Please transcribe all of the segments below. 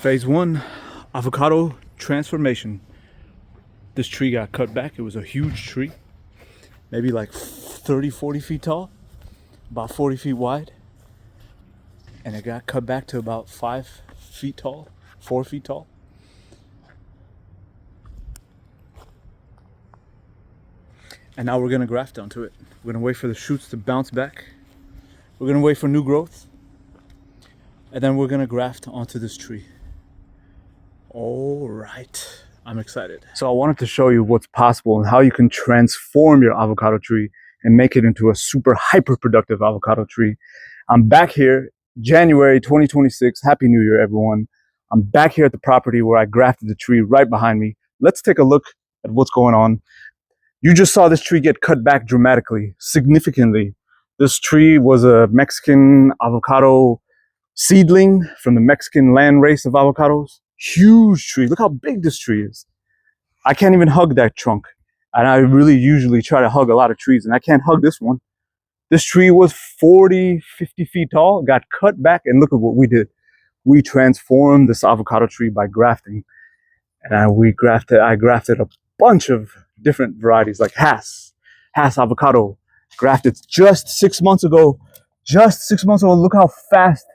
Phase one, avocado transformation. This tree got cut back. It was a huge tree, maybe like 30, 40 feet tall, about 40 feet wide. And it got cut back to about 5 feet tall, 4 feet tall. And now we're gonna graft onto it. We're gonna wait for the shoots to bounce back. We're gonna wait for new growth. And then we're gonna graft onto this tree. All right, I'm excited. So I wanted to show you what's possible and how you can transform your avocado tree and make it into a super hyper productive avocado tree. I'm back here, January 2026. Happy New Year, everyone. I'm back here at the property where I grafted the tree right behind me. Let's take a look at what's going on. You just saw this tree get cut back dramatically, significantly. This tree was a Mexican avocado seedling from the Mexican land race of avocados. Huge tree. Look how big this tree is. I can't even hug that trunk. And I really usually try to hug a lot of trees, and I can't hug this one. This tree was 40, 50 feet tall, got cut back, and look at what we did. We transformed this avocado tree by grafting. And I grafted a bunch of different varieties like Hass avocado, grafted just 6 months ago. Just 6 months ago, look how fast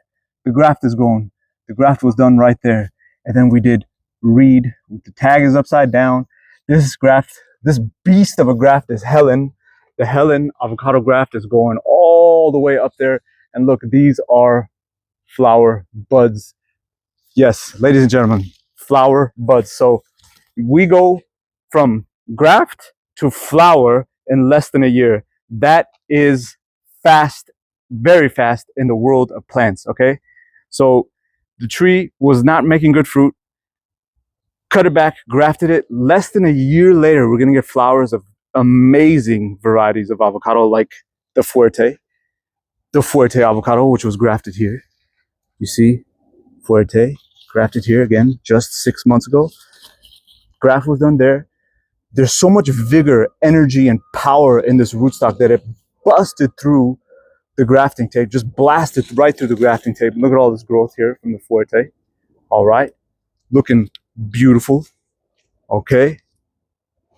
the graft is going. The graft was done right there. And then we did Reed. The tag is upside down. This graft, this beast of a graft is Hellen. The Hellen avocado graft is going all the way up there. And look, these are flower buds. Yes, ladies and gentlemen, flower buds. So we go from graft to flower in less than a year. That is fast, very fast in the world of plants, okay? So the tree was not making good fruit, cut it back, grafted it. Less than a year later, we're gonna get flowers of amazing varieties of avocado like the Fuerte avocado, which was grafted here. You see, Fuerte, grafted here again, just 6 months ago. Graft was done there. There's so much vigor, energy, and power in this rootstock that it busted through the grafting tape, just blasted right through the grafting tape. Look at all this growth here from the Fuerte. All right, looking beautiful. Okay,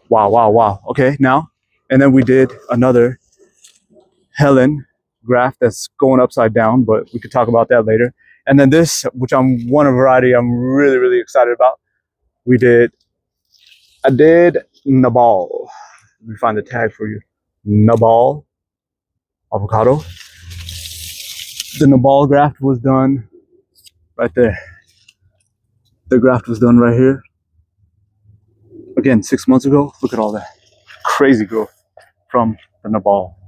wow, wow, wow. Okay, now, and then we did another Hellen graft that's going upside down, but we could talk about that later. And then this, which I'm one of variety I'm really, really excited about. I did Nabal. Let me find the tag for you. Nabal avocado. The Nabal graft was done right there. The graft was done right here. Again, 6 months ago. Look at all that crazy growth from the Nabal.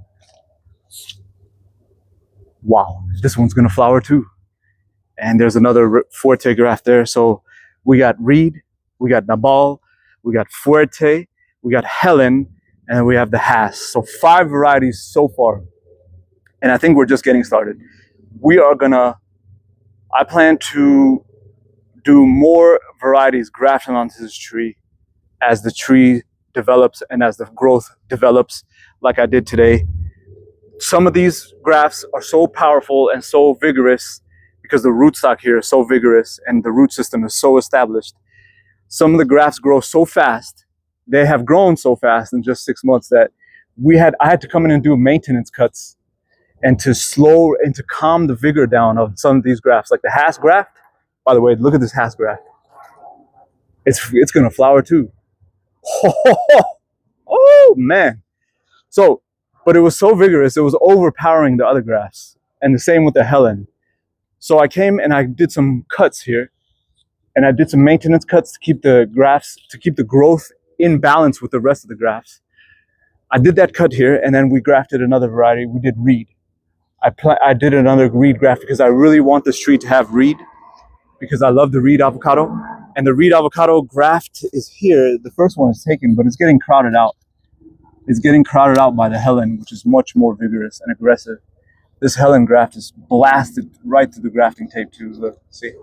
Wow, this one's gonna flower too. And there's another Fuerte graft there. So we got Reed, we got Nabal, we got Fuerte, we got Hellen, and we have the Hass. So 5 varieties so far. And I think we're just getting started. I plan to do more varieties grafted onto this tree as the tree develops and as the growth develops, like I did today. Some of these grafts are so powerful and so vigorous because the rootstock here is so vigorous and the root system is so established. Some of the grafts grow so fast, they have grown so fast in just 6 months that I had to come in and do maintenance cuts and to calm the vigor down of some of these grafts, like the Hass graft. By the way, look at this Hass graft. It's gonna flower too. Oh man. So, but it was so vigorous, it was overpowering the other grafts. And the same with the Hellen. So I came and I did some cuts here, and I did some maintenance cuts to keep the growth in balance with the rest of the grafts. I did that cut here, and then we grafted another variety. We did Reed. I did another Reed graft because I really want this tree to have Reed, because I love the Reed avocado. And the Reed avocado graft is here. The first one is taken, but it's getting crowded out. It's getting crowded out by the Hellen, which is much more vigorous and aggressive. This Hellen graft is blasted right through the grafting tape too. Look, see?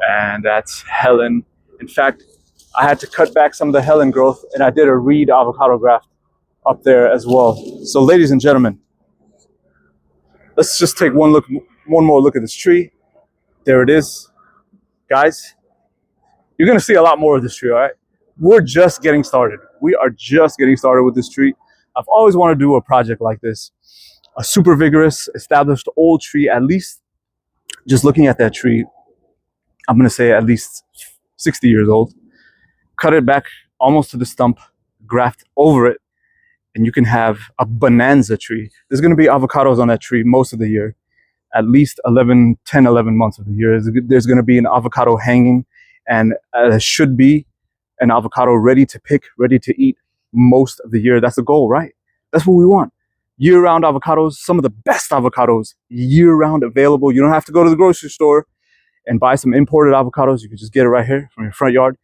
And that's Hellen. In fact, I had to cut back some of the Hellen growth, and I did a Reed avocado graft up there as well. So ladies and gentlemen, let's just take one more look at this tree. there it is. Guys, you're gonna see a lot more of this tree, all right? We're just getting started. We are just getting started with this tree. I've always wanted to do a project like this. A super vigorous, established old tree, at least, just looking at that tree, I'm gonna say at least 60 years old. Cut it back almost to the stump, graft over it, and you can have a bonanza tree. There's gonna be avocados on that tree most of the year, at least 11 months of the year. There's gonna be an avocado hanging, and should be an avocado ready to pick, ready to eat most of the year. That's the goal, right? That's what we want. Year-round avocados, some of the best avocados, year-round available. You don't have to go to the grocery store and buy some imported avocados. You can just get it right here from your front yard.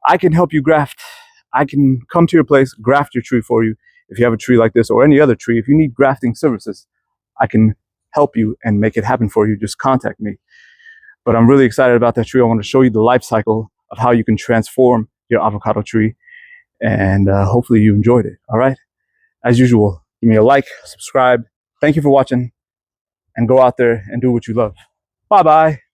I can help you graft. I can come to your place, graft your tree for you. If you have a tree like this or any other tree, if you need grafting services, I can help you and make it happen for you. Just contact me. But I'm really excited about that tree. I want to show you the life cycle of how you can transform your avocado tree, and hopefully you enjoyed it. All right, as usual, give me a like, subscribe. Thank you for watching, and go out there and do what you love. Bye bye.